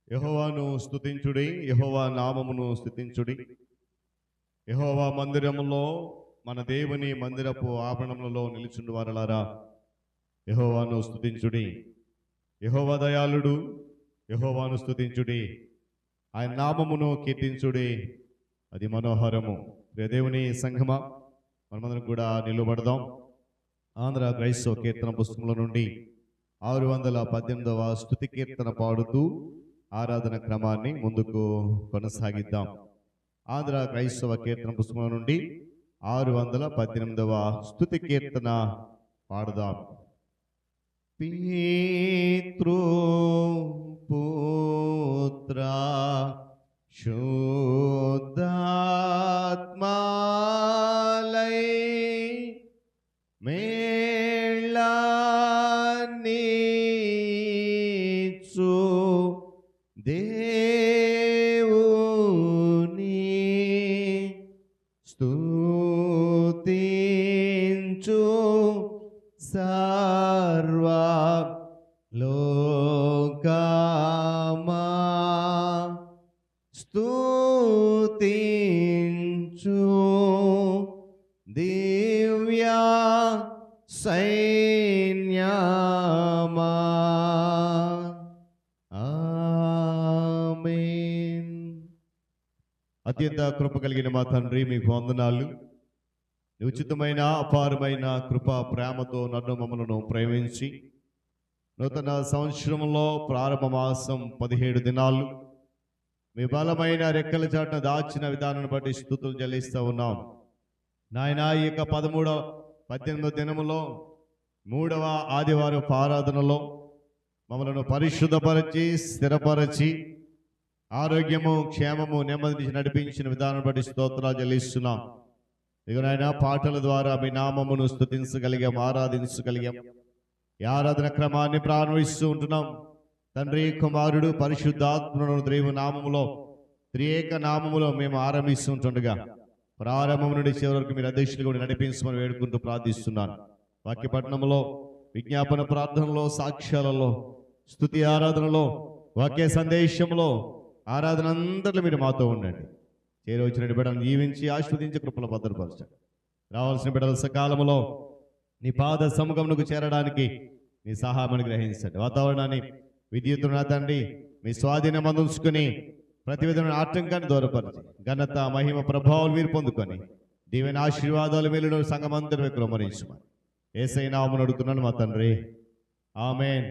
యెహోవాను స్తుతించుడి, యెహోవా నామమును స్తుతించుడి. యెహోవా మందిరములో మన దేవుని మందిరపు ఆభరణములలో నిలుచుండు వారలారా యెహోవాను స్తుతించుడి. యెహోవా దయాళుడు, యెహోవాను స్తుతించుడి. ఆయన నామమును కీర్తించుడి, అది మనోహరము. ప్రియ దేవుని సంఘమా, మనమందరం కూడా నిలబడదాం. ఆంధ్ర క్రైస్తవ కీర్తన పుస్తకంలో నుండి 618వ స్తుతి కీర్తన పాడుతూ ఆరాధన క్రమాన్ని ముందుకు కొనసాగిద్దాం. ఆంధ్ర క్రైస్తవ కీర్తన పుస్తకంలో నుండి 618వ స్తుతి కీర్తన పాడుదాం. పితృ పుత్ర శుద్ధాత్మాలై మేళానిచ్చు దేవుని స్తుతించు సర్వ లోకమా స్తుతించు దివ్య సైన్యమా. ఆమేన్. అత్యంత కృప కలిగిన మా తండ్రి, మీకు వందనాలు. ఉచితమైన అపారమైన కృప ప్రేమతో నన్ను మమ్మలను ప్రేమించి నూతన సంవత్సరంలో ప్రారంభ మాసం 17 దినాలు మీ బలమైన రెక్కల చాటున దాచిన విధానాన్ని బట్టి స్తుతులు చెల్లిస్తూ ఉన్నాం నాయన. ఈ యొక్క 18వ దినములో 3వ ఆదివారపు ఆరాధనలో మమ్మలను పరిశుద్ధపరచి స్థిరపరచి ఆరోగ్యము క్షేమము నెమ్మది నడిపించిన విధానం బట్టి స్తోత్రాలు చెల్లిస్తున్నాం. ఇక నాయన, పాటల ద్వారా మీ నామమును స్తుతించగలిగాం, ఆరాధించగలిగాం. ఈ ఆరాధన క్రమాన్ని ప్రారంభిస్తూ ఉంటున్నాం. తండ్రి, కుమారుడు, పరిశుద్ధాత్మను దేవుని నామములో, త్రియేక నామములో మేము ఆరంభిస్తుంటుండగా ప్రారంభం నుండి చివరి వరకు మీరు అధ్యక్షులు కూడా నడిపించమని వేడుకుంటూ ప్రార్థిస్తున్నాను. వాక్యపట్నంలో, విజ్ఞాపన ప్రార్థనలో, సాక్ష్యాలలో, స్తుతి ఆరాధనలో, వాక్య సందేశంలో, ఆరాధన అంతట్లో మీరు మాతో ఉండండి. చేరవచ్చిన బిడ్డలను దీవించి ఆస్వాదించి కృపలో భద్రపరచండి. రావాల్సిన బిడ్డల సకాలంలో నీ పాద సముఖమునకు చేరడానికి నీ సహాయాన్ని గ్రహించండి. వాతావరణాన్ని, విద్యుత్తును నా తండ్రి మీ స్వాధీనం అందించుకుని ప్రతి విధమైన ఆటంకాన్ని దూరపరిచి ఘనత, మహిమ, ప్రభావాలు మీరు పొందుకొని దీవెన ఆశీర్వాదాలు మేలును సంఘమంతరం విక్రమరించమని యేసయ్య నామమున అడుగుతున్నాను మా తండ్రి, ఆమేన్.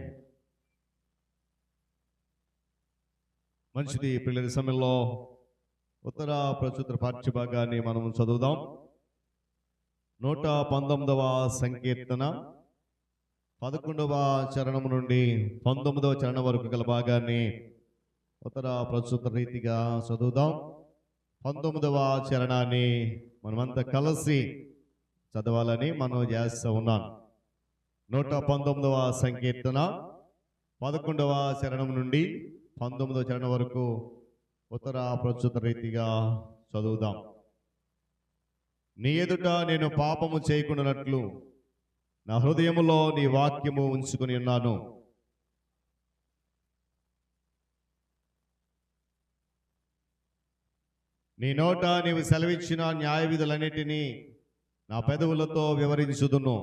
మంచిది పిల్లల సమయంలో ఉత్తర ప్రచుత్ర పాఠ్యభాగాన్ని మనం చదువుదాం. 119వ సంకీర్తన 11వ చరణం నుండి 19వ చరణం వరకు గల భాగాన్ని ఉత్తర ప్రచుత్ర రీతిగా చదువుదాం. 19వ చరణాన్ని మనమంతా కలిసి చదవాలని మనం చేస్తూ ఉన్నాం. 119వ సంకీర్తన 11వ చరణం నుండి 19వ చరణం వరకు ఉత్తర ప్రచుత్ర రీతిగా చదువుదాం. నీ ఎదుట నేను పాపము చేయకుండానట్లు నా హృదయములో నీ వాక్యము ఉంచుకుని ఉన్నాను. నీ నోట నీవు సెలవిచ్చిన న్యాయ విధులన్నిటినీ నా పెదవులతో వివరించుదును.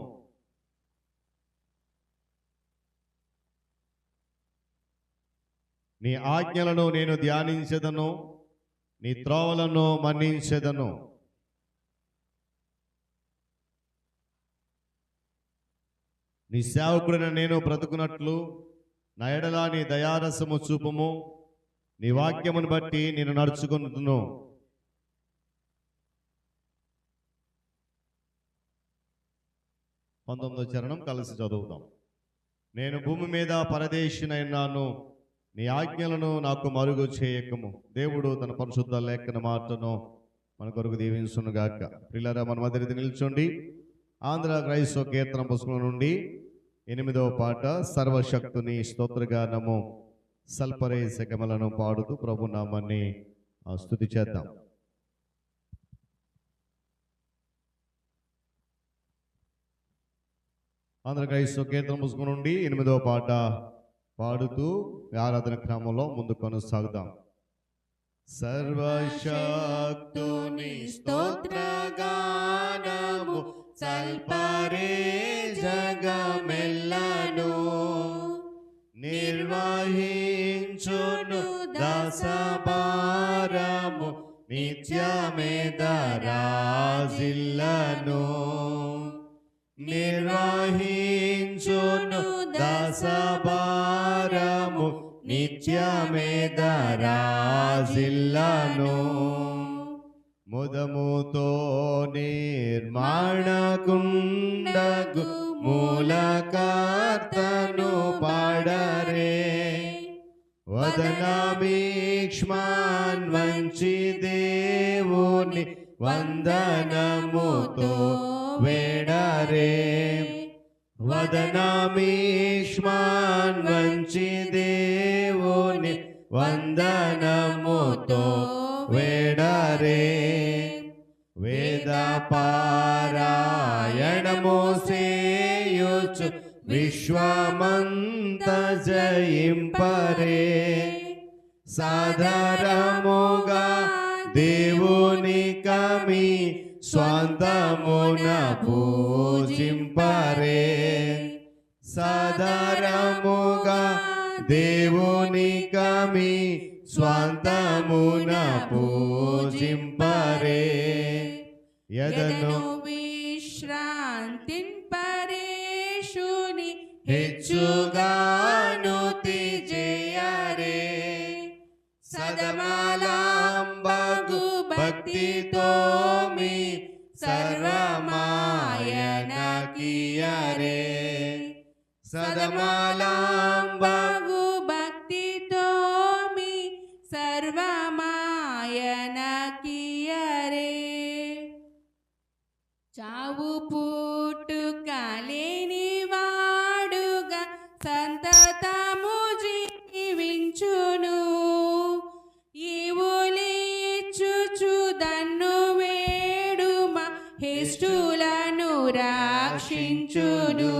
నీ ఆజ్ఞలను నేను ధ్యానించెదను, నీ త్రోవలను మన్నించెదను. నీ సేవకుడిని నేను బ్రతుకున్నట్లు నా ఎడల నీ దయారసము చూపుము. నీ వాక్యమును బట్టి నేను నడుచుకుంటును. పంతొమ్మిదో చరణం కలిసి చదువుదాం. నేను భూమి మీద పరదేశినైనాను, నీ ఆజ్ఞలను నాకు మరుగు చేయకము. దేవుడు తన పరిశుద్ధ లేఖన మాటను మన కొరకు దీవించునుగాక. పిల్లరా, మన మధ్య నిల్చోండి. ఆంధ్ర క్రైస్తవ కీర్తన పుస్తకం నుండి 8వ పాట, సర్వశక్తుని స్తోత్రగానము సల్పరే శకమలను పాడుతూ ప్రభు నామాన్ని స్తుతి చేద్దాం. ఆంధ్ర క్రైస్తవ కీర్తన పుస్తకం నుండి 8వ పాట పాడుతూ ఆరాధన క్రమంలో ముందు కొనసాగుదాం. సర్వశక్తుని స్తోత్రగానము సల్పరే జగమెల్లను, నిర్వహించును దశభారము నిత్యమేదరాజిల్లను, నిర్వహించును దశభారము నిత్యమేదరాజిల్లను. ముదముతో నిర్మాణకుండగు మూలకర్తను పాడరే, వదనమీక్ష్మాన్ వంచి దేవుని వందనముతో వేడరే, వదనమీక్ష్మాన్ వంచి దేవుని వందనముతో వేడరే. వేద పారాయణము సేయుచు విశ్వమంత జయింపరే, సాదరముగా దేవుని కమి స్వంతమున పూజింపరే, సాదరముగా దేవుని కమి స్వంతమున పూజింపరే. యదను విశ్రాంతింపరేషుని హెచ్చుగాను తీజేయరే, సదమలాంబగు భక్తితో మీ సర్వమాయనకియరే, సదమలాంబగు భక్తితో మీ సర్వమాయనకియరే. చావు పుట్టుక లేని వాడుగా సంతతము జీవించును, ఈవులిచ్చుచు దన్ను వేడుమ హిష్టులను రక్షించును,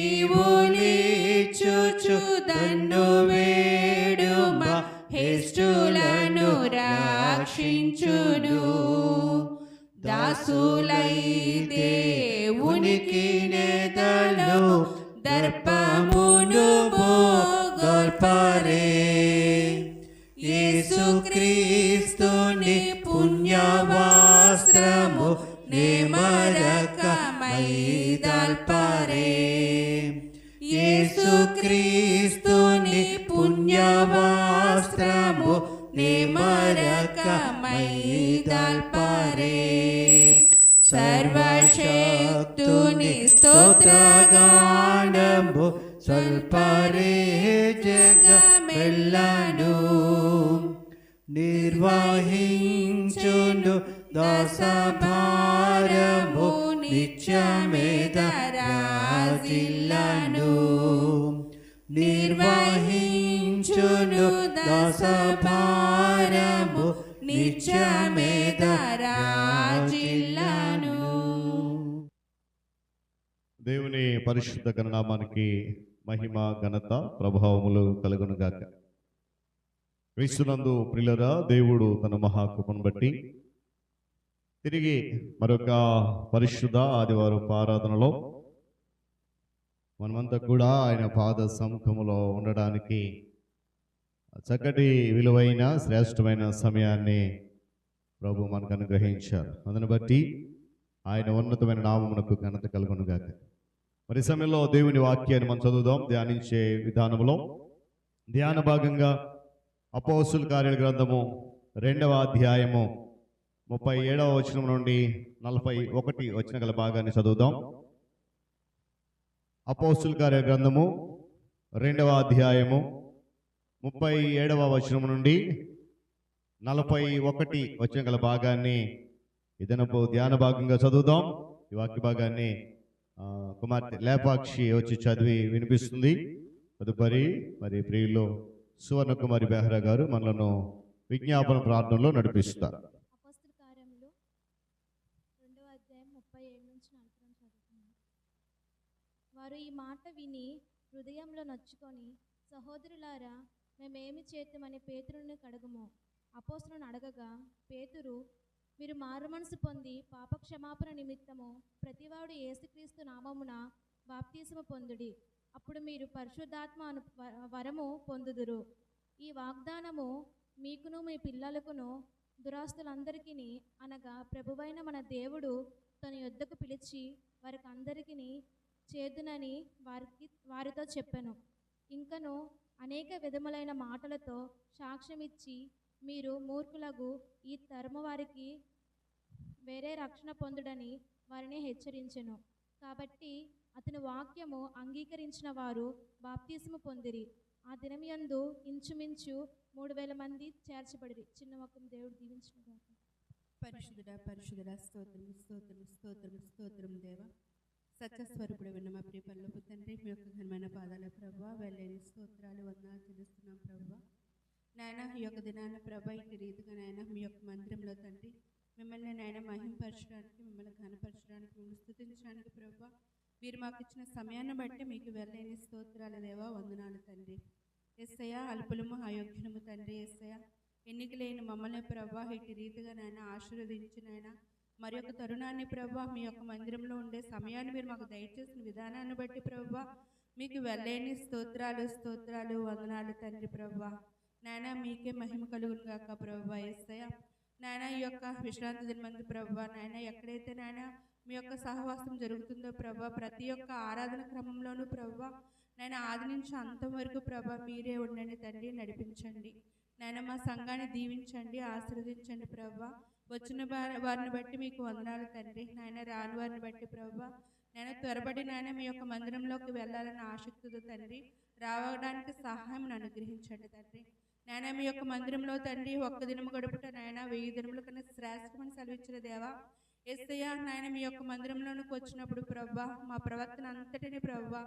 ఈవులిచ్చుచు దన్ను వేడుమ హిష్టులను రక్షించును. దాసులైతే ఉనికి నేతలు దర్పమును పోగొల్పరే, యేసుక్రీస్తుని పుణ్యవస్త్రము నిమరకమై దల్పరే, యేసుక్రీస్తుని పుణ్యవస్త్రము నిమరకమై దల్పరే. సర్వశక్తుని స్తోత్రగానము సల్పరే జగమెల్లను, నిర్వహించును దశభారము నిత్యమేదరాజిల్లను, నిర్వహించును దశభారము నిత్యమేదరాజిల్లను. దేవుని పరిశుద్ధ గణనామానికి మహిమ ఘనత ప్రభావములు కలుగునుగాక. క్రీస్తునందు ప్రియులరా, దేవుడు తన మహాకృపను బట్టి తిరిగి మరొక పరిశుద్ధ ఆదివారం ఆరాధనలో మనమంతా కూడా ఆయన పాద సముఖములో ఉండడానికి చక్కటి విలువైన శ్రేష్టమైన సమయాన్ని ప్రభు మనకు అనుగ్రహించారు. అందుని బట్టి ఆయన ఉన్నతమైన నామమునకు ఘనత కలుగునుగాక. మరి సమయంలో దేవుని వాక్యాన్ని మనం చదువుదాం. ధ్యానించే విధానంలో ధ్యాన భాగంగా అపోస్తుల కార్యాల గ్రంథము 2వ అధ్యాయము 37వ వచనం నుండి 41 వచన గల భాగాన్ని చదువుదాం. అపోస్తుల కార్యాల గ్రంథము 2వ అధ్యాయము 37వ వచనం నుండి 41 వచన గల భాగాన్ని ఇదనపు ధ్యాన భాగంగా చదువుదాం. ఈ వాక్య భాగాన్ని కుమార్తె లేపాక్షి వచ్చి చదివి వినిపిస్తుంది. తదుపరి మరి ప్రియులు సువర్ణ కుమారి బెహ్రా గారు మనలను విజ్ఞాపన ప్రార్థనలో నడిపిస్తారు. అపోస్తల కార్యములు 2వ అధ్యాయం 37 నుంచి 40 చదువుతున్నాను. వారు ఈ మాట విని హృదయంలో నొచ్చుకొని, సహోదరులారా, మేమేమి చేద్దామని పేతురుని కడుగుము. అపోస్తలుని అడగగా పేతురు, మీరు మారుమనసు పొంది పాపక్షమాపణ నిమిత్తము ప్రతివాడు యేసుక్రీస్తు నామమున బాప్తీసము పొందుడి. అప్పుడు మీరు పరిశుద్ధాత్మ వరము పొందుదురు. ఈ వాగ్దానము మీకును మీ పిల్లలకును దురాస్తులందరికీ, అనగా ప్రభువైన మన దేవుడు తన యొద్దకు పిలిచి వారికి అందరికీ చేదునని వారితో చెప్పెను. ఇంకను అనేక విధములైన మాటలతో సాక్ష్యమిచ్చి, మీరు మూర్ఖులకు ఈ తరము వారికి వేరే రక్షణ పొందుడని వారిని హెచ్చరించెను. కాబట్టి అతని వాక్యము అంగీకరించిన వారు బాప్తీసము పొందిరి. ఆ దినముయందు ఇంచుమించు 3,000 మంది చేర్చబడిరి. చిన్న వాక్యం దేవుడు దీవించును. పరిశుద్ధుడా పరిశుద్ధుడా, స్తోత్రం స్తోత్రం స్తోత్రం స్తోత్రం దేవ. సత్యస్వరూపుడు విన్న మా ప్రియ పరలోకపు తండ్రి, మీ యొక్క ఘనమైన పాదాల ప్రభువా, వెళ్ళని స్తోత్రాలు వందనాలు చెల్లిస్తున్నాం ప్రభువా. నాయన ఈ యొక్క దినాన ప్రభా, ఇటు రీతిగా నాయన మీ యొక్క మందిరంలో తండ్రి మిమ్మల్ని నాయన మహింపరచడానికి, మిమ్మల్ని ఘనపరచడానికి, మిమ్మల్ని స్తుతించడానికి ప్రభా, మీరు మాకు ఇచ్చిన సమయాన్ని బట్టి మీకు వెళ్ళని స్తోత్రాలు దేవా, వందనాలు తండ్రి. యేసయ్య, అల్పులము అయోగ్యులము తండ్రి. యేసయ్య, ఎన్నిక లేని మమ్మల్ని ప్రభా ఇటు రీతిగా నాయన ఆశీర్వదించి నాయన మరి యొక్క తరుణాన్ని ప్రభా, మీ యొక్క మందిరంలో ఉండే సమయాన్ని మీరు మాకు దయచేసిన విధానాన్ని బట్టి ప్రభా మీకు వెళ్ళని స్తోత్రాలు స్తోత్రాలు వందనాలు తండ్రి ప్రభా. నాయన మీకే మహిమ కలుగును గాక ప్రభా. యేసయ్య, నాయన ఈ యొక్క విశ్రాంతి దినమందు ప్రభా, నాయన ఎక్కడైతే నాయన మీ యొక్క సహవాసం జరుగుతుందో ప్రభా, ప్రతి ఒక్క ఆరాధన క్రమంలోనూ ప్రభా నాయన ఆది నుంచి అంతం వరకు ప్రభా మీరే ఉండండి తండ్రి, నడిపించండి నాయన. మా సంఘాన్ని దీవించండి, ఆశీర్వదించండి ప్రభా. వచ్చిన వారిని బట్టి మీకు వందనాలు తండ్రి. నాయన రాని వారిని బట్టి ప్రభా నేను త్వరపడి నాయన మీ యొక్క మందిరంలోకి వెళ్ళాలని ఆసక్తితో తండ్రి రావడానికి సహాయం అనుగ్రహించండి తండ్రి. నాయన మీ యొక్క మందిరంలో తండ్రి ఒక్క దినము గడుపుట నాయన 1000 దినముల కన్నా శ్రేష్టమని సెలవిచ్చిన దేవా. యేసయ్య, నాయన మీ యొక్క మందిరంలోనికి వచ్చినప్పుడు ప్రభా మా ప్రవర్తన అంతటిని ప్రభా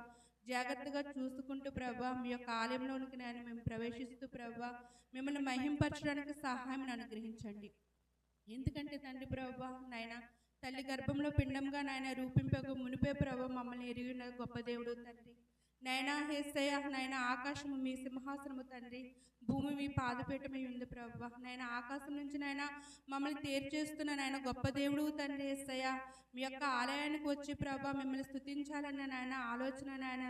జాగ్రత్తగా చూసుకుంటూ ప్రభా మీ యొక్క ఆలయంలోనికి నాయన మేము ప్రవేశిస్తూ ప్రభా మిమ్మల్ని మహింపరచడానికి సహాయం అనుగ్రహించండి. ఎందుకంటే తండ్రి ప్రభా నాయన తల్లి గర్భంలో పిండంగా నాయన రూపింపక మునిపే ప్రభా మమ్మల్ని ఎరిగిన గొప్ప దేవుడు తండ్రి. నైనా యేసయ్య, నాయన ఆకాశము మీ సింహాసనము తండ్రి, భూమి మీ పాదపీఠమై ఉంది ప్రభా. నాయన ఆకాశం నుంచి నాయన మమ్మల్ని తేర్చేస్తున్న నాయన గొప్ప దేవుడు తండ్రి. యేసయ్య, మీ యొక్క ఆలయానికి వచ్చి ప్రభా మిమ్మల్ని స్తుతించాలన్న నాయన ఆలోచన నాయన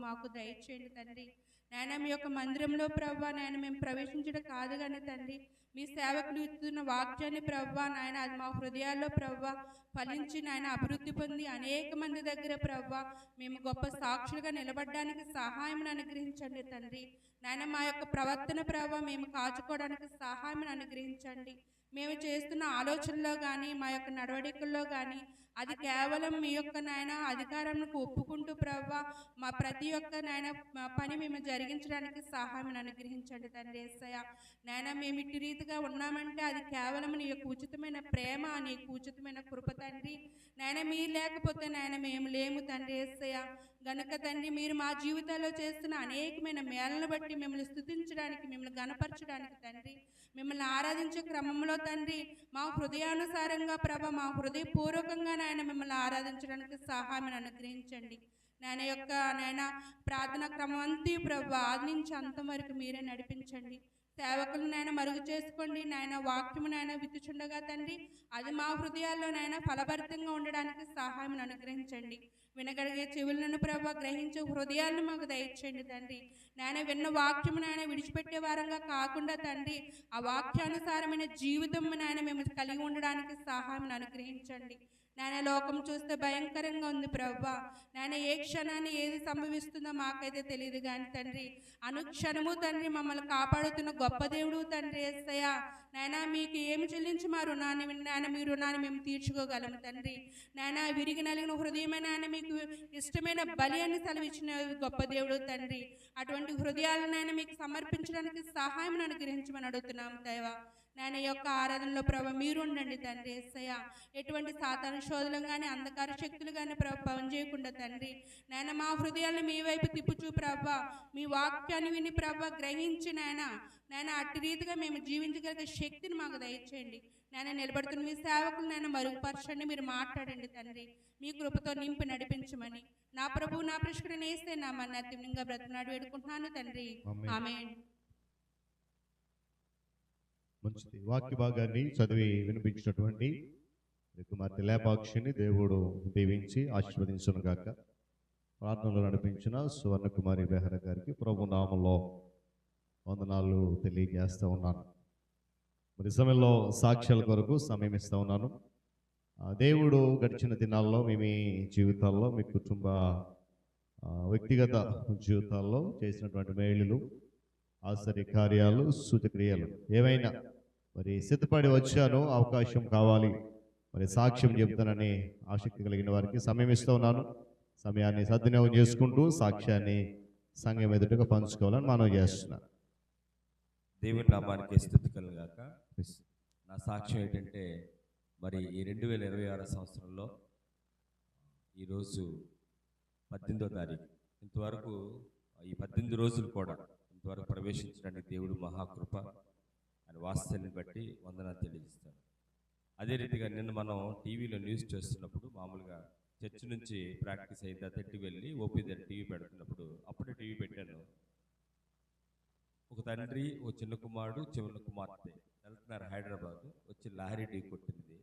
మాకు దయచేయండి తండ్రి. నాయన మీ యొక్క మందిరంలో ప్రభా నాయన మేము ప్రవేశించడం కాదు కానీ తండ్రి మీ సేవకులు ఇస్తున్న వాక్యాన్ని ప్రభా నాయన అది మా హృదయాల్లో ప్రభా ఫలించి నాయన అభివృద్ధి పొంది అనేక మంది దగ్గర ప్రభా మేము గొప్ప సాక్షులుగా నిలబడడానికి సహాయం అనుగ్రహించండి తండ్రి. నాయన మా యొక్క ప్రవర్తన ప్రభా మేము కాచుకోవడానికి సహాయం అనుగ్రహించండి. మేము చేస్తున్న ఆలోచనలో కానీ మా యొక్క నడవడికల్లో కానీ అది కేవలం మీ యొక్క నాయన అధికారానికి ఒప్పుకుంటూ ప్రభా మా ప్రతి ఒక్క నాయన పని మేము జరిగించడానికి సహాయం అనుగ్రహించండి తండ్రి. యేసయ్య, నాయన మేము ఇటు రీతిగా ఉన్నామంటే అది కేవలం నీ యొక్క ఉచితమైన ప్రేమ, నీకు ఉచితమైన కృప తండ్రి. నాయన మీరు లేకపోతే నాయన మేము లేము తండ్రి. యేసయ్య, గనుక తండ్రి మీరు మా జీవితాల్లో చేస్తున్న అనేకమైన మేళను బట్టి మిమ్మల్ని స్తుతించడానికి, మిమ్మల్ని గణపరచడానికి తండ్రి, మిమ్మల్ని ఆరాధించే క్రమంలో తండ్రి మా హృదయానుసారంగా ప్రభ మా హృదయపూర్వకంగా నాయన మిమ్మల్ని ఆరాధించడానికి సహాయం అనుగ్రహించండి. నాయన యొక్క నాయన ప్రార్థన క్రమం అంతా ప్రభు ఆది నుంచి అంతం వరకు మీరే నడిపించండి. సేవకులు నాయన మరుగు చేసుకోండి నాయన. వాక్యము నాయన విత్తుచుండగా తండ్రి అది మా హృదయాల్లో నాయన ఫలభరితంగా ఉండడానికి సహాయం అనుగ్రహించండి. వినగలిగే చెవులను ప్రభా గ్రహించే హృదయాలను మాకు దయచేయండి తండ్రి. నాయన విన్న వాక్యము నాయన విడిచిపెట్టే వారంగా కాకుండా తండ్రి ఆ వాక్యానుసారమైన జీవితం నాయన మేము కలిగి ఉండడానికి సహాయం అనుగ్రహించండి. నాయన లోకం చూస్తే భయంకరంగా ఉంది ప్రభా. నాయన ఏ క్షణాన్ని ఏది సంభవిస్తుందో మాకైతే తెలియదు కానీ తండ్రి అనుక్షణము తండ్రి మమ్మల్ని కాపాడుతున్న గొప్ప దేవుడు తండ్రి. యేసయ్య, నాయన మీకు ఏమి చెల్లించి మా రుణాన్ని నాయన మీ రుణాన్ని మేము తీర్చుకోగలము తండ్రి. నాయన విరిగి నలిగిన హృదయమే నాయన మీకు ఇష్టమైన బలి అని సెలవిచ్చిన గొప్ప దేవుడు తండ్రి. అటువంటి హృదయాలను నాయన మీకు సమర్పించడానికి సహాయం అనుగ్రహించమని అడుగుతున్నాము దేవా. నాయన యొక్క ఆరాధనలో ప్రభ మీరు ఉండండి తండ్రి యేసయ్య. ఎటువంటి సాతాను శోధనలు కానీ అంధకార శక్తులు కానీ ప్రభ పనిచేయకుండా తండ్రి నాయన మా హృదయాలను మీ వైపు తిప్పుచూ ప్రభ మీ వాక్యాన్ని విని ప్రభ గ్రహించి నాయన అట్టి రీతిగా మేము జీవించగలిగే శక్తిని మాకు దయచేయండి. నాయన నిలబడుతున్న మీ సేవకులు నాయన మరుగుపరచండి, మీరు మాట్లాడండి తండ్రి, మీ కృపతో నింపి నడిపించమని నా ప్రభు నా ప్రిష్కుడిని వేస్తే నా మన అత్యంగా బ్రతనాడు వేడుకుంటున్నాను తండ్రి. ఆమేన్. మంచిది. వాక్య భాగాన్ని చదివి వినిపించినటువంటి కుమార్తె లేపాక్షిని దేవుడు దీవించి ఆశీర్వదించును గాక. ప్రార్థనలో నడిపించిన సువర్ణకుమారి బెహర గారికి ప్రభు నామంలో వందనాలు తెలియజేస్తూ ఉన్నాను. మరి సమయంలో సాక్ష్యాల కొరకు సమయం ఇస్తూ ఉన్నాను. దేవుడు గడిచిన దినాల్లో మీ జీవితాల్లో మీ కుటుంబ వ్యక్తిగత జీవితాల్లో చేసినటువంటి మేలులు, ఆశ్చర్య కార్యాలు, సూచక్రియలు ఏవైనా మరి సిద్ధపడి వచ్చాను, అవకాశం కావాలి, మరి సాక్ష్యం చెప్తానని ఆసక్తి కలిగిన వారికి సమయం ఇస్తూ ఉన్నాను. సమయాన్ని సద్వినియోగం చేసుకుంటూ సాక్ష్యాన్ని సంఘం ఎదుటగా పంచుకోవాలని మనం చేస్తున్నాను. దేవుని నామానికి స్తుతి కలుగాక. నా సాక్ష్యం ఏంటంటే మరి ఈ 2026 సంవత్సరంలో ఈరోజు 18వ తారీఖు ఇంతవరకు ఈ 18 రోజులు కూడా ఇంతవరకు ప్రవేశించడానికి దేవుడు మహాకృప అని వాత్సల్యాన్ని బట్టి వందనాలు తెలియజేస్తాను. అదే రీతిగా నిన్న మనం టీవీలో న్యూస్ చేస్తున్నప్పుడు మామూలుగా చర్చ్ నుంచి ప్రాక్టీస్ అయిన తర్వాత ఇంటికి వెళ్ళి ఓపీ దగ్గర టీవీ పెడుతున్నప్పుడు అప్పుడే టీవీ పెట్టాను. ఒక తండ్రి, ఓ చిన్న కుమారుడు, చిన్న కుమార్తె వెళ్తున్నారు హైదరాబాద్. వచ్చి లారీ ఢీ కొట్టింది.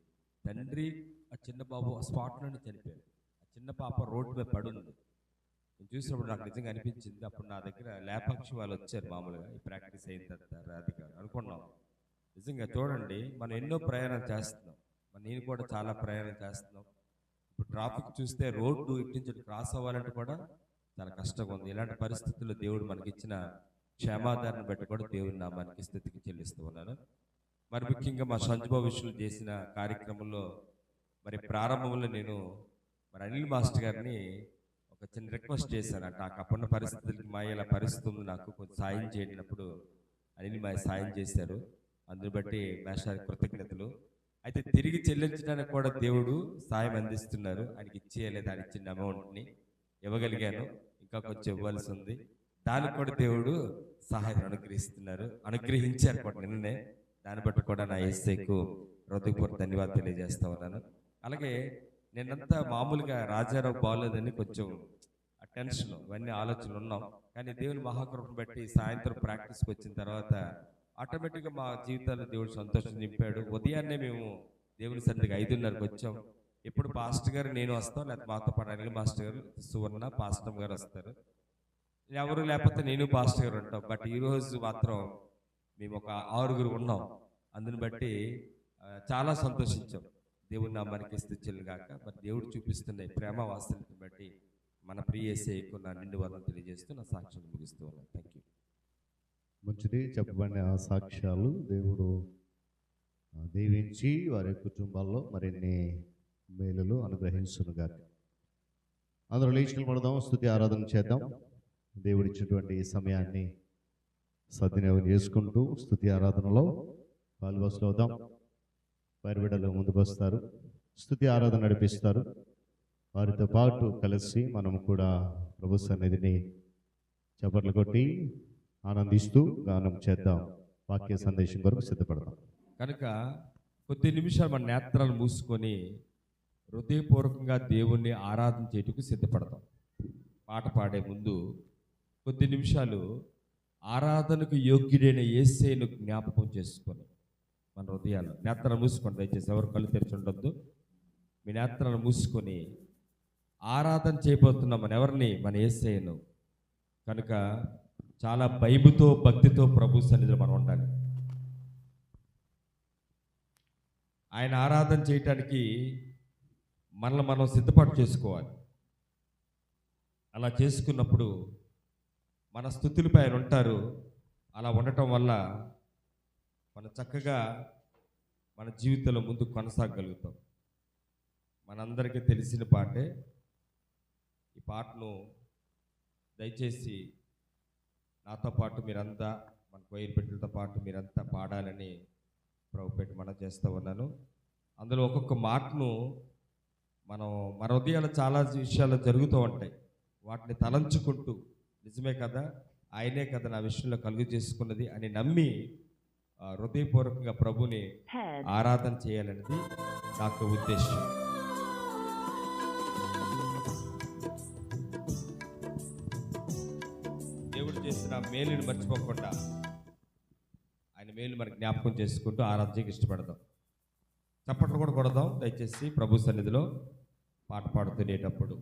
తండ్రి ఆ చిన్న బాబు ఆ స్పాట్లోనే చనిపోయారు. ఆ చిన్న పాప రోడ్డు మీద పడుంది. నేను చూసినప్పుడు నాకు నిజంగా అనిపించింది. అప్పుడు నా దగ్గర లేపాక్షి వాళ్ళు వచ్చారు. మామూలుగా ఈ ప్రాక్టీస్ అయిన తర్వాత రాధిక అనుకున్నాం, నిజంగా చూడండి మనం ఎన్నో ప్రయాణం చేస్తున్నాం. నేను కూడా చాలా ప్రయాణం చేస్తున్నాం. ఇప్పుడు ట్రాఫిక్ చూస్తే రోడ్డు ఇటు నుంచి క్రాస్ అవ్వాలంటే కూడా చాలా కష్టంగా ఉంది. ఇలాంటి పరిస్థితుల్లో దేవుడు మనకిచ్చిన క్షేమాధారణ బట్టి కూడా దేవుని నామానికి స్థితికి చెల్లిస్తూ ఉన్నాను. మరి ముఖ్యంగా మా సంజుబాబు విషయంలో చేసిన కార్యక్రమంలో మరి ప్రారంభంలో నేను మరి అనిల్ మాస్టర్ గారిని ఒక చిన్న రిక్వెస్ట్ చేశాను. నాకు అప్పుడున్న పరిస్థితులకి మా ఇలా పరిస్థితి ఉంది, నాకు కొంచెం సాయం చేయనప్పుడు అనిల్ మా సాయం చేశారు. అందుని బట్టి మాస్టర్ కృతజ్ఞతలు. అయితే తిరిగి చెల్లించడానికి కూడా దేవుడు సాయం అందిస్తున్నారు. ఆయనకి ఇచ్చేయలేదు, ఆయన ఇచ్చిన అమౌంట్ని ఇవ్వగలిగాను, ఇంకా కొంచెం ఇవ్వాల్సి ఉంది. దానికి కూడా దేవుడు సహాయం అనుగ్రహించారు కూడా నిన్ననే. దాన్ని బట్టి కూడా నా యేసయ్యకు హృదయపూర్వక ధన్యవాదాలు తెలియజేస్తా ఉన్నాను. అలాగే నిన్నంతా మామూలుగా రాజారావు బాగోలేదని కొంచెం ఆ టెన్షన్ ఇవన్నీ ఆలోచనలు ఉన్నాం. కానీ దేవుని మహాకృపను బట్టి సాయంత్రం ప్రాక్టీస్కి వచ్చిన తర్వాత ఆటోమేటిక్గా మా జీవితాల్లో దేవుడు సంతోషం నింపాడు. ఉదయాన్నే మేము దేవుని సన్నిధికి 5:30కి వచ్చాం. ఎప్పుడు పాస్టర్ గారు నేను వస్తాం, లేకపోతే మాతో పాటు అనిల్ మాస్టర్ గారు, సువర్ణ పాస్టర్ గారు వస్తారు. ఎవరు లేకపోతే నేను పాస్టర్ గారు ఉంటాం. బట్ ఈరోజు మాత్రం మేము ఒక 6గురు ఉన్నాం. అందుని బట్టి చాలా సంతోషించాం. దేవుని నామానికి స్తుతులు గాక. మరి దేవుడు చూపిస్తున్న ప్రేమ వాత్సల్యాన్ని బట్టి మన ప్రియ యేసయ్యకు నా నిండు వందనాలు తెలియజేస్తూ నా సాక్ష్యం ముగిస్తూ ఉన్నాను. Thank you. మంచిది. చెప్పబడిన ఆ సాక్ష్యాలు దేవుడు దీవించి వారి కుటుంబాల్లో మరిన్ని మేలులు అనుగ్రహించునుగాక. అందరూ లేచి నిలబడదాం, స్తుతి ఆరాధన చేద్దాం. దేవుడిచ్చినటువంటి ఈ సమయాన్ని సద్వినియోగం చేసుకుంటూ స్తుతి ఆరాధనలో పాల్గొస్తాం. వారి బిడ్డలు ముందుకు వస్తారు, స్తుతి ఆరాధన నడిపిస్తారు. వారితో పాటు కలిసి మనము కూడా ప్రభు సన్నిధిని చప్పట్లు కొట్టి ఆనందిస్తూ గానం చేద్దాం. వాక్య సందేశం కొరకు సిద్ధపడదాం. కనుక కొద్ది నిమిషాలు మన నేత్రాలు మూసుకొని హృదయపూర్వకంగా దేవుణ్ణి ఆరాధన చేయటకు సిద్ధపడతాం. పాట పాడే ముందు కొద్ది నిమిషాలు ఆరాధనకు యోగ్యుడైన యేసయ్యను జ్ఞాపకం చేసుకొని మన హృదయాలు నేత్రాలు మూసుకొని, దయచేసి ఎవరు కళ్ళు తెరిచి ఉండొద్దు, మీ నేత్రాలు మూసుకొని ఆరాధన చేయబోతున్నాం మన ఎవరిని, మన యేసయ్యను. కనుక చాలా భయముతో భక్తితో ప్రభు సన్నిధిలో మనం ఉండాలి. ఆయన ఆరాధన చేయటానికి మనల్ని మనం సిద్ధపాటు చేసుకోవాలి. అలా చేసుకున్నప్పుడు మన స్తుతులపై ఆయన ఉంటారు. అలా ఉండటం వల్ల మనం చక్కగా మన జీవితంలో ముందుకు కొనసాగలుగుతాం. మనందరికీ తెలిసిన పాటే. ఈ పాటను దయచేసి నాతో పాటు మీరంతా, మన కొయ్యర్ బిడ్డలతో పాటు మీరంతా పాడాలని ప్రభు పెట్టి మనం చేస్తూ ఉన్నాను. అందులో ఒక్కొక్క మాటను మనం మన హృదయాలు చాలా విషయాలు జరుగుతూ ఉంటాయి. వాటిని తలంచుకుంటూ నిజమే కదా, ఆయనే కదా నా విషయంలో కలుగు చేసుకున్నది అని నమ్మి హృదయపూర్వకంగా ప్రభుని ఆరాధన చేయాలనేది నాకు ఉద్దేశం. దేవుడు చేసిన మేలుని మర్చిపోకుండా ఆయన మేలు మనకి జ్ఞాపకం చేసుకుంటూ ఆరాధనకి ఇష్టపడదాం. చప్పట్లు కూడా కొడదాం దయచేసి ప్రభు సన్నిధిలో పాట పాడుతునేటప్పుడు.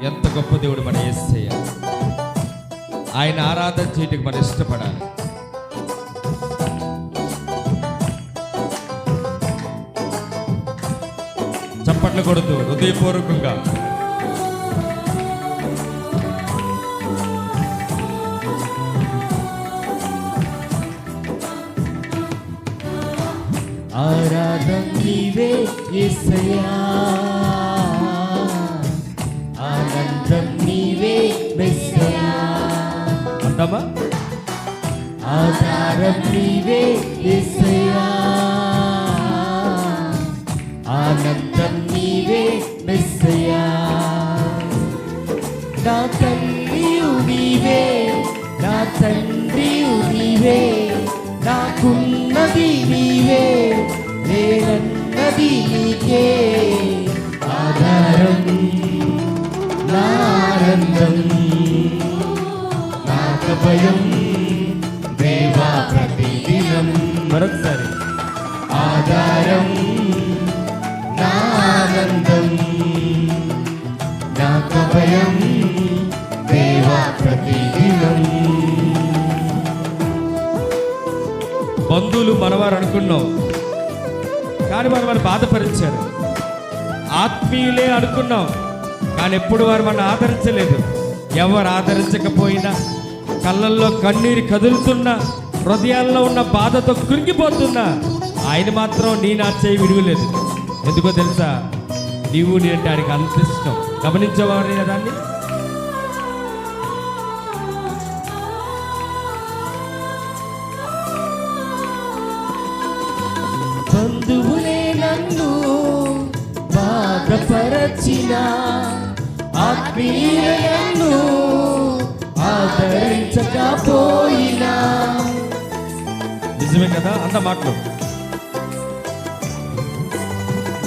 ఎంత గొప్ప దేవుడు మన యేసయ్య. ఆయన ఆరాధన చేయడానికి మనం ఇష్టపడాలి. చప్పట్లు కొడుతూ హృదయపూర్వకంగా ఆరాధన నీవే యేసయ్యా, ఆనందం నీవే మెస్సయ్యా. అందామా? ఆధారం నీవే యేసయ్యా, ఆనందం నీవే మెస్సయ్యా. నా తల్లియు నీవే, నా తండ్రియు నీవే, నాకున్నది నీవే, నేనన్నది నీకే. ఆధారం నా ఆనందం, నాకు భయం దేవా ప్రతిదినం. మరొకసారి ఆధారం నా ఆనందం, నాకు భయం దేవా ప్రతిదినం. బంధువులు మనవారు అనుకున్నాం, కానీ వారు బాధపరిచారు. ఆత్మీయులే అనుకున్నాం, కానీ ఎప్పుడు వారు మనం ఆదరించలేదు. ఎవరు ఆదరించకపోయినా, కళ్ళల్లో కన్నీరు కదులుతున్నా, హృదయాల్లో ఉన్న బాధతో కృంగిపోతున్నా, ఆయన మాత్రం నీ నా చేయి విడువలేదు. ఎందుకో తెలుసా? నీవు అంటే ఆయనకి అంత ఇష్టం. గమనించేవారు దాన్ని. బంధువులే నన్ను బాధపరచిన, ఆత్మీయులే నన్ను ఆదరించకపోయినా. నిజమే కదా, అంత మాటలు.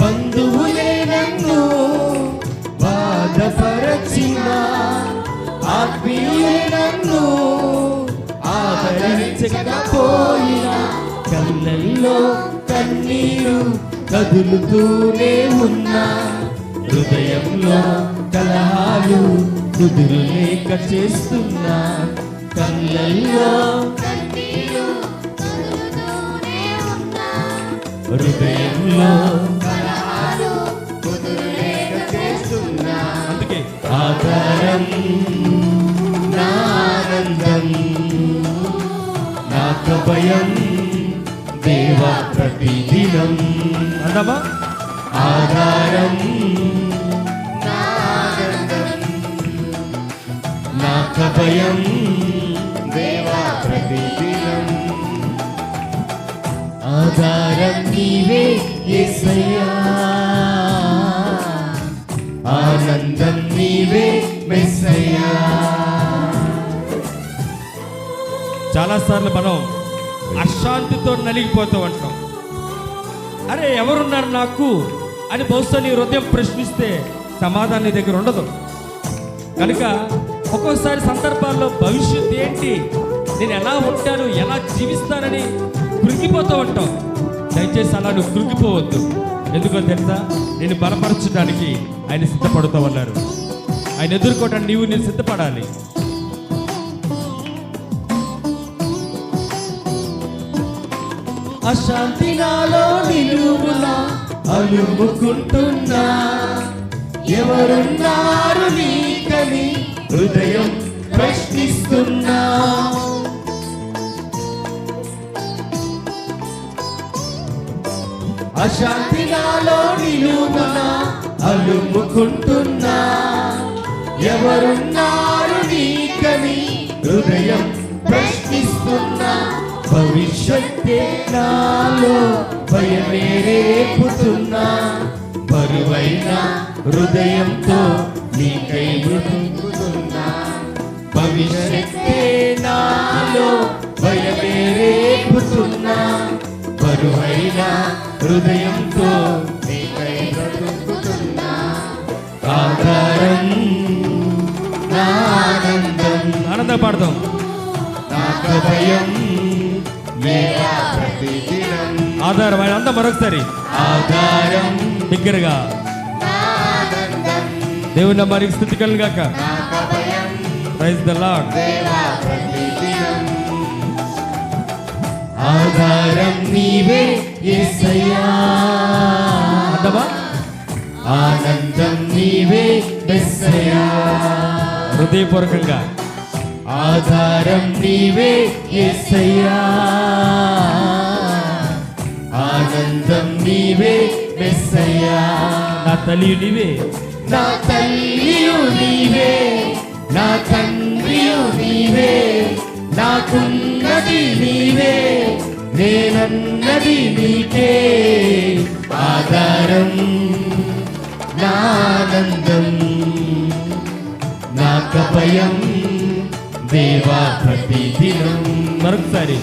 బంధువులే నన్ను బాధపరచిన, ఆత్మీయులే నన్ను ఆదరించకపోయినా. కళ్ళల్లో కన్నీరు కదులుతూనే ఉన్నా, హృదయంలో కలహాలు కుదురులేక చేస్తున్నా. కళ్ళల్లో కన్నీరు కదులుతూనే ఉన్నా, హృదయంలో కలహాలు కుదురులేక చేస్తున్నా. అందుకే ఆధారం నా ఆనందం, నాకు భయం దేవా ప్రతిదినం. అందామా? ఆధారం నా ఆనందం, నాకు భయం దేవా ప్రతిదినం. ఆధారం నీవే యేసయ్యా, ఆనందం నీవే మెస్సయ్యా. చాలాసార్లు మనం అశాంతితో నలిగిపోతూ ఉంటాం. అరే ఎవరున్నారు నాకు అని బహుశా నీ హృదయం ప్రశ్నిస్తే సమాధానం నీ దగ్గర ఉండదు. కనుక ఒక్కోసారి సందర్భాల్లో భవిష్యత్తు ఏంటి, నేను ఎలా ఉంటాను, ఎలా జీవిస్తానని కృంగిపోతూ ఉంటాం. దయచేసి అలా నువ్వు కృంగిపోవద్దు. ఎందుకో తెలుసా? నేను బలపరచడానికి ఆయన సిద్ధపడుతూ ఉన్నారు. ఆయన ఎదుర్కోవడానికి నేను సిద్ధపడాలి. అశాంతి నాలో నిలువులా అలుముకుంటున్నా, ఎవరున్నారు నీకని హృదయం ప్రశ్నిస్తున్నా. అశాంతి నాలో నిలువునా అలుముకుంటున్నా. ఎవరున్నారు నీకని హృదయం ప్రశ్నిస్తున్నా. భవిష్యత్తే నాలో భయమే రేపుతున్నా. బరువైన హృదయంతో నీకై బ్రతుకుతున్నా. భవిష్యత్తే నాలో భయమే రేపుతున్నా. బరువైన హృదయంతో నీకై బ్రతుకుతున్నా. ఆధారం నా ఆనందం, ఆనంద పాడదాం. నాకు భయం లేవా ప్రతిదినం. ఆధారం ఆయన అంతా మరొకసారి ఆధారం దగ్గరగా ఆనందం, దేవుని నామానికి స్తుతి కలుగును గాక. నాకు భయం ప్రైజ్ ద లార్డ్. లేవా ప్రతిదినం. ఆధారం నీవే యేసయ్యా. అంటావా? ఆనందం నీవే యేసయ్యా. హృదయపూర్వకంగా ఆధారం నీవే యేసయ్యా. ఆనందం నీవే యేసయ్యా. నా తల్లి నీవే, నా తల్లియు నీవే, నా తండ్రియు నీవే, నాకున్నది నీవే, నేనన్నది నీకే. ఆధారం నా ఆనందం, నాకు భయం దేవా ప్రతిదినం. మరొకసారి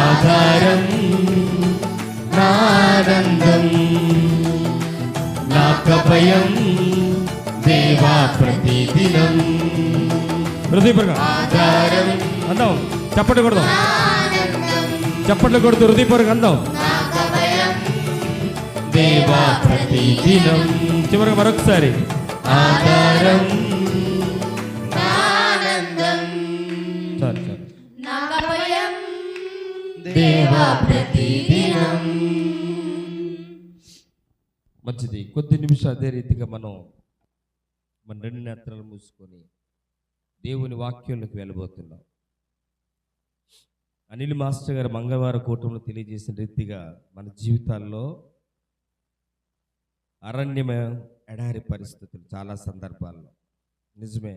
ఆధారం నా ఆనందం, నాకు భయం దేవా ప్రతిదినం. హృదయపూర్వకంగా ఆధారం అందాం. చప్పట్లు కొడదాం, చప్పట్లు కొడుతూ హృదయపూర్వకంగా అందాం. దేవా ప్రతిదినం. చివరిగా మరొకసారి ఆధారం చాలు చాలు. దేవా ప్రతిదినం. మంచిది. కొద్ది నిమిషాలు అదే రీతిగా మనం మన రెండు నేత్రాలు మూసుకొని దేవుని వాక్యంలోకి వెళ్ళబోతున్నాం. అనిల్ మాస్టర్ గారు మంగళవారం కూటంలో తెలియజేసిన రీతిగా మన జీవితాల్లో అరణ్యమయ ఎడారి పరిస్థితులు చాలా సందర్భాల్లో నిజమే.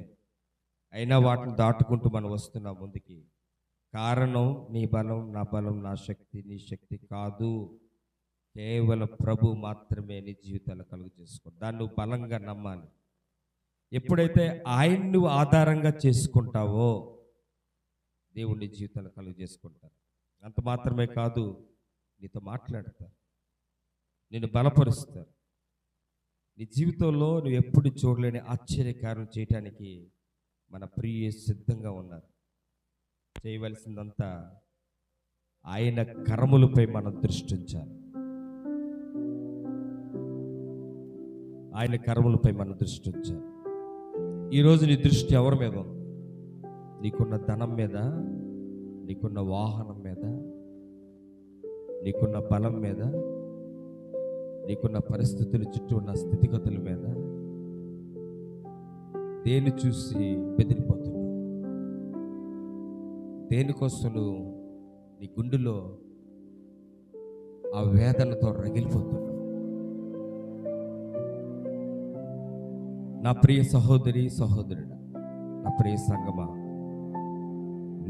అయినా వాటిని దాటుకుంటూ మనం వస్తున్నాం ముందుకి. కారణం నీ బలం, నా బలం, నా శక్తి, నీ శక్తి కాదు. కేవలం ప్రభు మాత్రమే నీ జీవితాలు కలుగు చేసుకో. దాన్ని నువ్వు బలంగా నమ్మాలి. ఎప్పుడైతే ఆయన్ని నువ్వు ఆధారంగా చేసుకుంటావో దేవుని జీవితాలు కలుగు చేసుకుంటారు. అంత మాత్రమే కాదు, నీతో మాట్లాడతారు, నిన్ను బలపరుస్తారు. నీ జీవితంలో నువ్వు ఎప్పుడు చూడలేని ఆశ్చర్యకారం చేయటానికి మన ప్రియ సిద్ధంగా ఉన్నారు. చేయవలసిందంతా ఆయన కరములపై మనం దృష్టి ఉంచాలి. ఆయన కరములపై మనం దృష్టి ఉంచాలి. ఈరోజు నీ దృష్టి ఎవరి మీద ఉంది? నీకున్న ధనం మీద, నీకున్న వాహనం మీద, నీకున్న బలం మీద, నీకున్న పరిస్థితుల చుట్టూ ఉన్న స్థితిగతుల మీద? దేన్ని చూసి బెదిరిపోతున్నావు? దేనికోసం నువ్వు నీ గుండెలో ఆ వేదనతో రగిలిపోతున్నావు? నా ప్రియ సహోదరి, సహోదరుడు, నా ప్రియ సంగమా,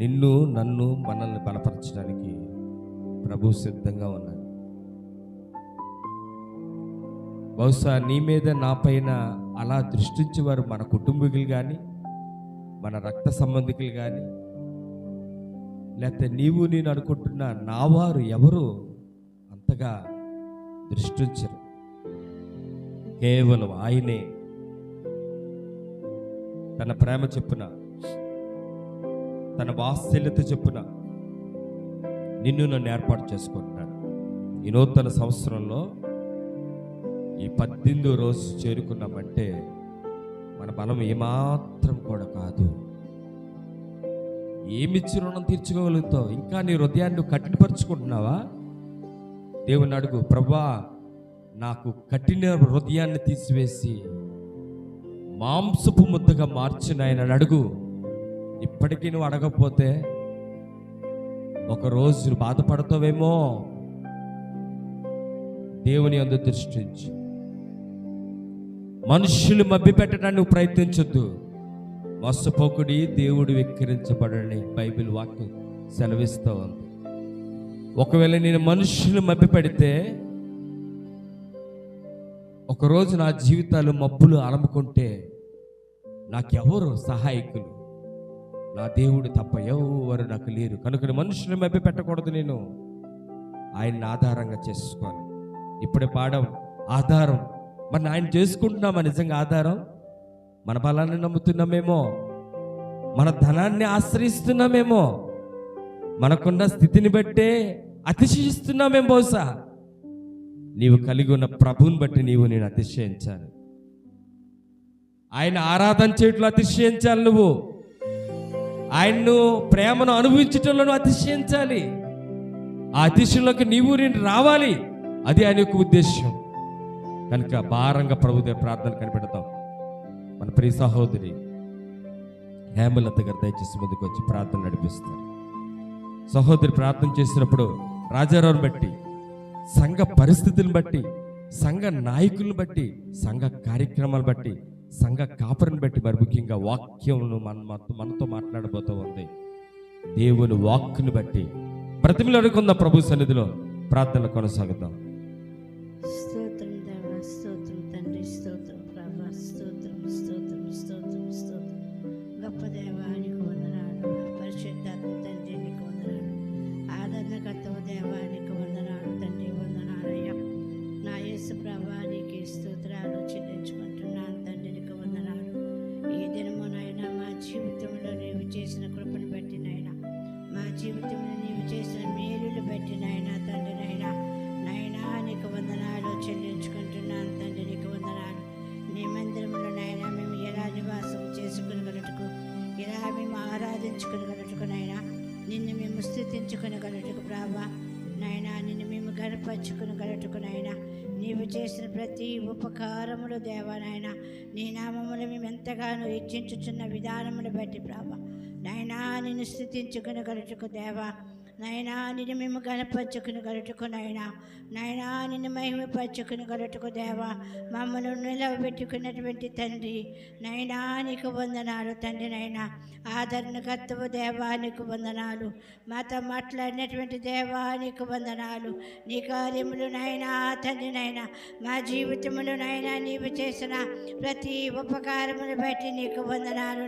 నిన్ను, నన్ను, మనల్ని బలపరచడానికి ప్రభు సిద్ధంగా ఉన్నాడు. బహుశా నీ మీద, నా పైన అలా దృష్టించేవారు మన కుటుంబీకులు కానీ, మన రక్త సంబంధికులు కానీ, లేకపోతే నీవు నేను అనుకుంటున్న నా వారు ఎవరు అంతగా దృష్టించరు. కేవలం ఆయనే తన ప్రేమ చెప్పున, తన వాత్సల్యత చెప్పున నిన్ను నన్ను ఏర్పాటు చేసుకుంటున్నాడు. ఈ నూతన సంవత్సరంలో ఈ 18వ రోజు చేరుకున్నామంటే మన బలం ఏమాత్రం కూడా కాదు. ఏమిచ్చి రుణం తీర్చుకోగలుగుతావు? ఇంకా నీ హృదయాన్ని కఠినపరుచుకుంటున్నావా? దేవుని అడుగు, ప్రభువా నాకు కఠిన హృదయాన్ని తీసివేసి మాంసపు ముద్దగా మార్చిన ఆయన అడుగు. ఇప్పటికీ నువ్వు అడగకపోతే ఒకరోజు బాధపడతావేమో. దేవుని యందు దృష్టించు. మనుషులు మభ్యపెట్టడానికి నువ్వు ప్రయత్నించొద్దు. మోసపోకుడి దేవుడు వెక్కిరించబడని బైబిల్ వాక్యం సెలవిస్తూ ఉంది. ఒకవేళ నేను మనుషులు మభ్యపెడితే ఒకరోజు నా జీవితాలు మబ్బులు అలముకుంటే నాకెవరు సహాయకులు? నా దేవుడు తప్ప ఎవరు నాకు లేరు. కనుక మనుషులు మభ్యపెట్టకూడదు. నేను ఆయన్ని ఆధారంగా చేసుకోవాలి. ఇప్పుడే పాడం ఆధారం. మరి ఆయన చేసుకుంటున్నామా నిజంగా ఆధారం? మన బలాన్ని నమ్ముతున్నామేమో, మన ధనాన్ని ఆశ్రయిస్తున్నామేమో, మనకున్న స్థితిని బట్టే అతిశయిస్తున్నామేమో. బహుశా నీవు కలిగి ఉన్న ప్రభువుని బట్టి నేను అతిశయించాను. ఆయన ఆరాధన చేయట్లో అతిశయించాలి. నువ్వు ఆయన్ను ప్రేమను అనుభవించటంలో నువ్వు అతిశయించాలి. ఆ అతిశయంలోకి నేను రావాలి. అది ఆయన యొక్క ఉద్దేశం. కనుక భారంగా ప్రభుదే ప్రార్థన కనిపెడతాం. మన ప్రియ సహోదరి హేమలత గారు దయచేసి ముందుకు వచ్చి ప్రార్థన నడిపిస్తారు. సహోదరి ప్రార్థన చేసినప్పుడు రాజారావుని బట్టి, సంఘ పరిస్థితులను బట్టి, సంఘ నాయకులను బట్టి, సంఘ కార్యక్రమాలు బట్టి, సంఘ కాపురిని బట్టి, మరి ముఖ్యంగా వాక్యమును మనతో మాట్లాడబోతూ ఉంది. దేవుని వాక్కుని బట్టి బ్రతిమలు అడుగుకుందాం. ప్రభు సన్నిధిలో ప్రార్థనలు కొనసాగుతాం. స్తోత్రం దేవా, స్తోత్రం తండ్రి, స్తోత్రం ప్రభా, స్తోత్రం స్తోత్రం స్తోత్రం స్తోత్రం. గొప్ప దేవా నీకు వందనాలు. పరిశుద్ధాత్మ తండ్రి నీకు వందనాలు. ఆదరణకర్తవ దేవా నీకు వందనాలు తండ్రి, వందనాలయ్యా. నా యేసు ప్రభా నీకు స్తోత్రాలు చెల్లించుకుంటున్నాను తండ్రి, నీకు వందనాలు. ఈ దినమునైనా మా జీవితంలో నీవు చేసిన కృపను బట్టి నైనా, మా జీవితంలో నీవు చేసిన మేలులు బట్టి నైనా తండ్రి నైనా నీకు వందనాలు చెల్లించుకుంటున్నాను తండ్రి, నీకు వందనాలు. నీ మందిరంలో నైనా మేము ఎలా నివాసం చేసుకునగలటుకు, ఎలా మేము ఆరాధించుకునగలటుకు నైనా, నిన్ను మేము స్తుతించుకునగలటుకు ప్రభా నైనా, నిన్ను మేము గనపరుచుకునగలటుకు నైనా, నీవు చేసిన ప్రతి ఉపకారములు దేవా నైనా, నీ నామములు మేము ఎంతగానో ఇచ్చించుచున్న విధానములు బట్టి ప్రభా నైనా నిన్ను స్తుతించుకునగలటుకు దేవా నైనా, నిన్ను మేము గనపరుచుకునగలటుకు నైనా, నిన్ను మహిమపరచుకునగలటుకు దేవా మమ్మల్ని నిలవబెట్టుకున్నటువంటి తండ్రి నైనా నీకు వందనాలు తండ్రి. నైనా ఆదరణకర్తవు దేవా నీకు వందనాలు. మాతో మాట్లాడినటువంటి దేవా నీకు వందనాలు. నీ కార్యములు నైనా తండ్రి నైనా, మా జీవితములు నైనా నీవు చేసిన ప్రతి ఉపకారమును బట్టి నీకు వందనాలు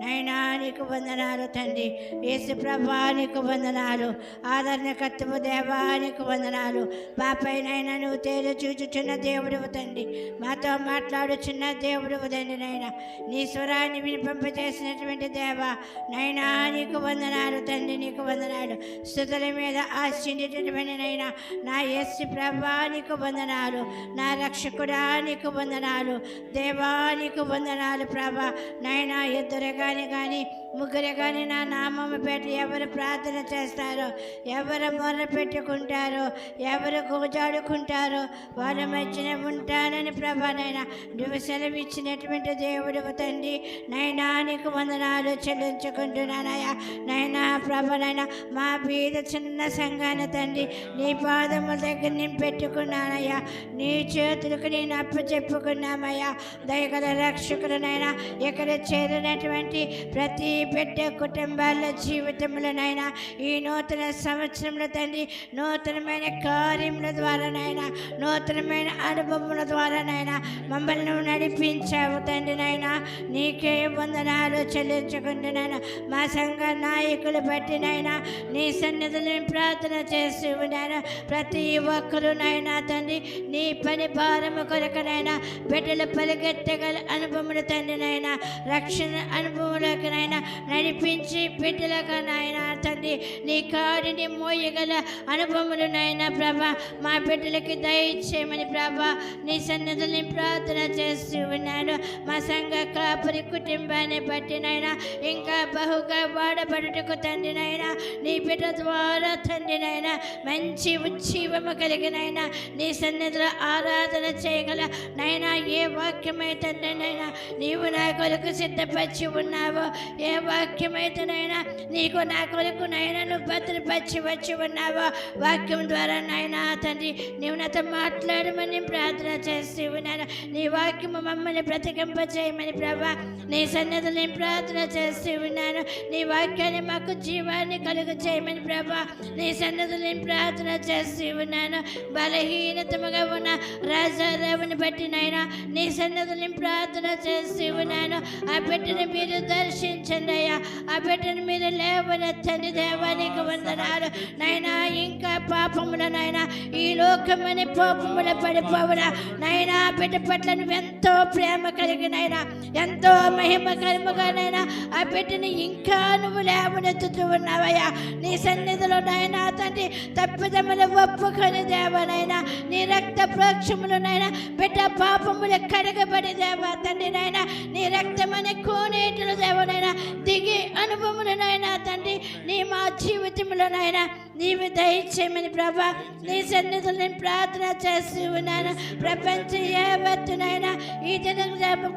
నైనా నీకు వందనాలు తండ్రి. యేసు ప్రభా నీకు వందనాలు. ఆదరణకర్తవు దేవా నీకు వందనాలు. పాపైనైనా నువ్వు తేజ చూచుచున్న దేవుడువు తండ్రి, మాతో మాట్లాడుచున్న దేవుడువు తండ్రి నైనా, నీ స్వరాన్ని వినిపింపజేసినటువంటి దేవా నైనా నీకు వందనాలు తండ్రి, నీకు వందనాలు. స్తుతుల మీద ఆశించేటటువంటి నైనా నా యేసు ప్రభా నీకు వందనాలు. నా రక్షకుడా నీకు వందనాలు. దేవా నీకు వందనాలు ప్రభా నైనా. ఇద్దరు కానీ ముగ్గురు కానీ నా నామము పెట్టి ఎవరు ప్రార్థన చేస్తారో, ఎవరు మొర్ర పెట్టుకుంటారో, ఎవరు గోజాడుకుంటారో వారి మధ్యన ఉంటానని ప్రభానైనా నువ్వు సెలవిచ్చినటువంటి దేవుడు తండ్రి నైనా నీకు వందనాలు చెల్లించుకుంటున్నానయ్యా నైనా. ప్రభనైనా మా బీద చిన్న సంఘాన్ని తండ్రి నీ పాదముల దగ్గర నేను పెట్టుకున్నానయ్యా. నీ చేతులకు నేను అప్పచెప్పుకున్నామయ్యా. దయగల రక్షకులనైనా ఇక్కడ చేరినటువంటి ప్రతి బిడ్డ కుటుంబాల జీవితంలోనైనా ఈ నూతన సంవత్సరంలో తండ్రి నూతనమైన కార్యముల ద్వారానైనా, నూతనమైన అనుభవముల ద్వారానైనా మమ్మల్ని నువ్వు నడిపించావు తండ్రి నైనా. నీకే వందనాలు చెల్లించుకుంటున్నాను. మా సంఘ నాయకులు బట్టినైనా నీ సన్నిధిని ప్రార్థన చేస్తూ ఉన్నాను. ప్రతి ఒక్కరు నైనా తండ్రి నీ పని భారము కొరకనైనా బిడ్డలు పరిగెత్తగల అనుభవములు తండ్రి నైనా, రక్షణ అనుభవంలోకినైనా నడిపించి బిడ్డలకు నాయన తండ్రి నీ కాడిని మోయగల అనుభవములు నాయన ప్రభా మా బిడ్డలకి దయచేయమని ప్రభా నీ సన్నిధిని ప్రార్థన చేస్తూ ఉన్నాను. మా సంఘ కాపురి కుటుంబాన్ని బట్టి నైనా ఇంకా బహుగా వాడబడుటకు తండ్రి నైనా నీ బిడ్డ ద్వారా తండ్రి నైనా మంచి ఉజ్జీవము కలిగినైనా నీ సన్నిధిలో ఆరాధన చేయగల నైనా ఏ వాక్యమైతేనైనా నీవు నా కొరకు సిద్ధపరిచి ఉన్నావో, ఏ వాక్యమైతేనైనా నీకు నా కొరకు నైనా నువ్వు భద్రపరిచి వచ్చి ఉన్నావో, వాక్యం ద్వారా నైనా తండ్రి నీవు నాతో మాట్లాడమని ప్రార్థన చేస్తూ ఉన్నాను. నీ వాక్యము మమ్మల్ని బ్రతికింపచేయమని ప్రభా నీ సన్నిధిలో నేను ప్రార్థన చేస్తూ ఉన్నాను. నీ వాక్యాన్ని మాకు జీవాన్ని కలుగ చేయమని ప్రభా నీ సన్నిధిలో నేను ప్రార్థన చేస్తూ ఉన్నాను. బలహీనతముగా ఉన్న రాజారావుని బట్టి నైనా నీ సన్నిధిలో నేను ప్రార్థన చేస్తూ ఉన్నాను. ఆ బిడ్డను మీరు దర్శించండి అయ్యా, ఆ బిడ్డను మీరు లేవనెత్తండి దేవానికి వందనాలు. నైనా ఇంకా పాపములనైనా ఈ లోకమని పాపముల పడిపోవునా నైనా బిడ్డ పట్ల నువ్వు ఎంతో ప్రేమ కలిగినైనా ఎంతో మహిమకరముగానైనా ఆ బిడ్డని ఇంకా నువ్వు లేవనెత్తుతూ ఉన్నావయ్యా. నీ సన్నిధిలో నైనా తండ్రి తప్పిదములు ఒప్పుకొని దేవనైనా నీ రక్త ప్రోక్షములనైనా బిడ్డ పాపములు కడగబడి దేవా తండ్రి నైనా నీ రక్తమని కోనేటిలో దేవనైనా దిగి అనుభవములనైనా తండ్రి నీ మా జీవితంలోనైనా నీవు దయచేయమని ప్రభా నీ సన్నిధిలో నేను ప్రార్థన చేస్తూ ఉన్నాను. ప్రపంచ యావత్తునైనా ఈ దినం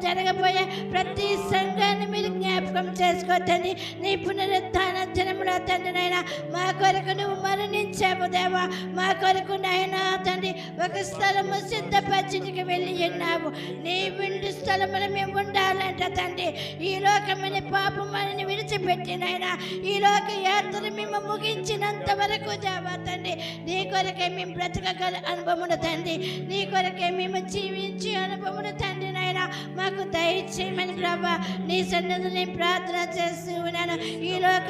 జరగబోయే ప్రతి సంఘాన్ని మీరు జ్ఞాపకం చేసుకోతండి. నీ పునరుత్థాన దినములో తండ్రినైనా మా కొరకు నువ్వు మరణించావు దేవా, మా కొరకు నైనా తండ్రి ఒక స్థలము సిద్ధపరచుటకు వెళ్ళి ఉన్నావు. నీ విండు స్థలములు మేము ఉండాలంట తండ్రి. ఈ లోకమని పాపమని విడిచిపెట్టినైనా ఈ లోక యాత్ర మేము ముగించినంత వరకు దేవా తండ్రి నీ కొరకే మేము బ్రతకగల అనుభవమును తండ్రి, నీ కొరకే మేము జీవించి అనుభవమును తండ్రి నైనా మాకు దయచేయమని ప్రభా నీ సన్నిధిలో నేను ప్రార్థన చేస్తూ ఉన్నాను. ఈ లోక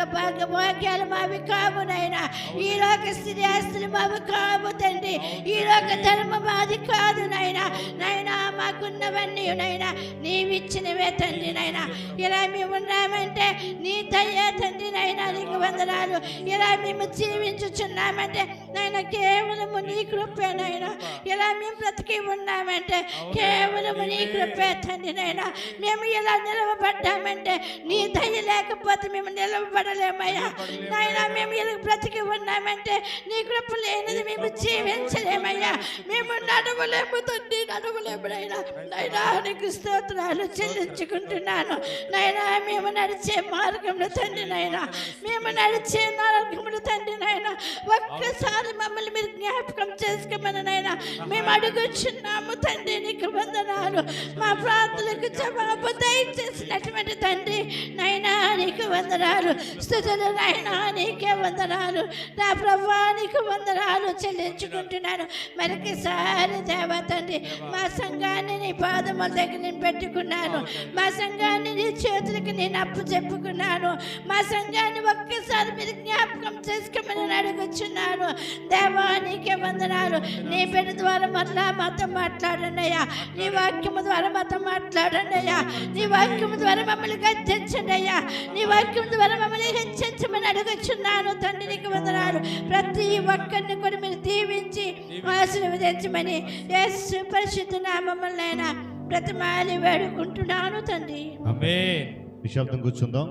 భాగ్యాలు మావి కావునైనా, ఈ లోక స్థితి ఆస్తులు మావి కావు తండ్రి, ఈ లోక ధర్మం మాది కాదు నైనా. నైనా మాకున్నవన్నీ నైనా నీవిచ్చినవే తండ్రి నైనా. ఇలా మేము ఉన్నామంటే నీ దయ తండ్రి నైనా నీకు వందనాలు. ఇలా మేము జీవించుచున్నామంటే నైనా కేవలము నీ కృపేనైనా. ఇలా మేము బ్రతికి ఉన్నామంటే కేవలము నీ కృపే తండ్రి నైనా. మేము ఇలా నిలవబడ్డామంటే నీ దయ లేకపోతే మేము నిలవబడలేమయ్యా నాయనా. మేము ఇలా బ్రతికి ఉన్నామంటే నీ కృప లేనిది మేము జీవించలేమయ్యా. మేము నడవలేము తండ్రి, నడవలేము నైనా. నైనా నీకు స్తోత్రాలు చెల్లించుకుంటున్నాను నైనా. మేము నడిచే మార్గంలో తండ్రి నైనా, మేము నడిచే మార్గంలో తండ్రి నైనా ఒక్కసారి మమ్మల్ని మీరు జ్ఞాపకం చేసుకోమని నైనా మేము అడుగుచున్నాము తండ్రి. నీకు వందనాలు. మా ప్రార్థనలకు జవాబు దయచేసినటువంటి తండ్రి నైనా నీకు వందనాలు. స్తుతులు నైనా నీకే వందనాలు. నా ప్రభువా నీకు వందనాలు చెల్లించుకుంటున్నాను. మరొకసారి దేవా తండ్రి మా సంఘాన్ని నీ పాదముల దగ్గర నేను పెట్టుకున్నాను. మా సంఘాన్ని నీ చేతులకి నేను అప్పు చెప్పుకున్నాను. మా సంఘాన్ని ఒక్కసారి మీరు జ్ఞాపకం చేసుకోమని అడుగుచున్నాను దేవా నీకే వందనాలు. నీ బిడ్డ ద్వారా మరలా మాతో మాట్లాడండి అయ్యా. నీ వాక్యము ద్వారా మాతో మాట్లాడండి అయ్యా. నీ వాక్యము ద్వారా మమ్మల్ని గద్దించండి అయ్యా. నీ వాక్యం ద్వారా మమ్మల్ని హెచ్చరించమని అడుగుచున్నాను తండ్రి నీకు వందనాలు. ప్రతి ఒక్కరిని కూడా మీరు దీవించి ఆశీర్వదించమని యేసు పరిశుద్ధ నామములైనా బ్రతిమాలి వేడుకుంటున్నాను తండ్రి. ఆమేన్. నిశ్శబ్దం కూర్చుందాం.